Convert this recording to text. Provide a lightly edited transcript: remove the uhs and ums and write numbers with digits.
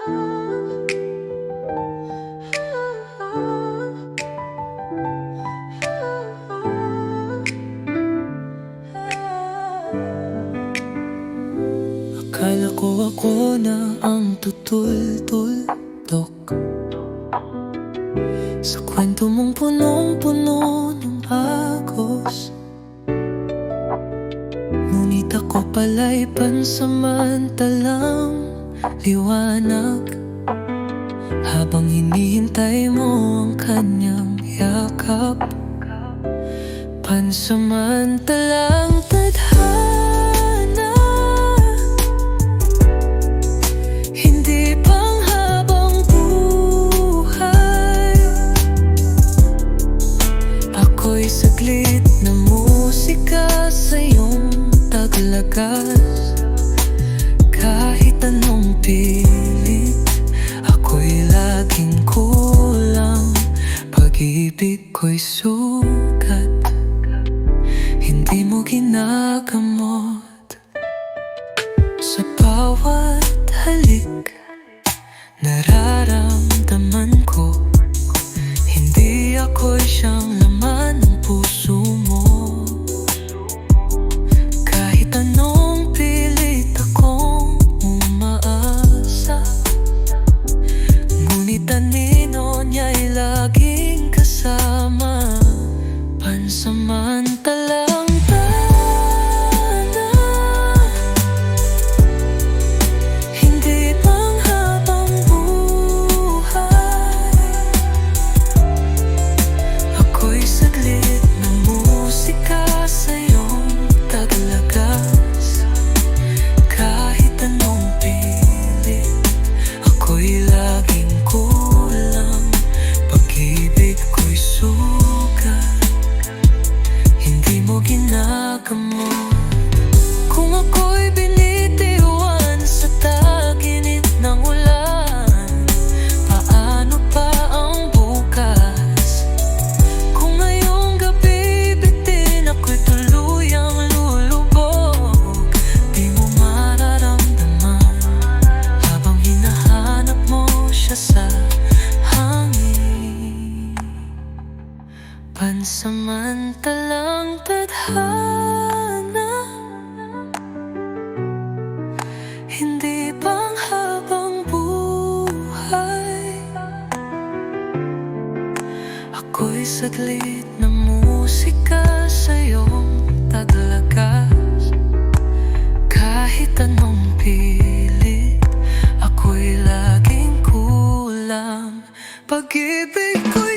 Akala ko ako na ang tutul-tuldok sa kwento mong punong-puno ng agos. Ngunit ako pala'y pansamantalang liwanag habang hinihintay mo ang kanyang yakap. Pansamantalang tadhana, hindi panghabang buhay. Ako'y saglit na musika sa iyong taglagas. Kahit anong pilit, ako'y laging kulang. Pag-ibig ko'y sugat, hindi mo ginagamot. Sa bawat halik, nararamdaman ko hindi ako'y siyang laman ng puso mo. Kahit anong pilit akong umaasa, ngunit anino niya'y laging kasama. Pansamantalang tana, hindi panghabang buhay. Ako'y saglit na musika sa iyong taglagas. Kahit anong pilit, ako'y laging kulang. Pag-ibig ko'y sugat, hindi mo ginagamot. Kung ako'y binitiwan sa taginit ng ulan, paano pa ang bukas? Kung ngayong gabi bitin ako'y tuluyang lulubog, di mo mararamdaman habang hinahanap mo siya sa hangin. Pansamantalang tadhana, hindi panghabang buhay. Ako'y saglit na musika sa iyong taglagas. Kahit anong pilit, ako'y laging kulang. Pag-ibig ko'y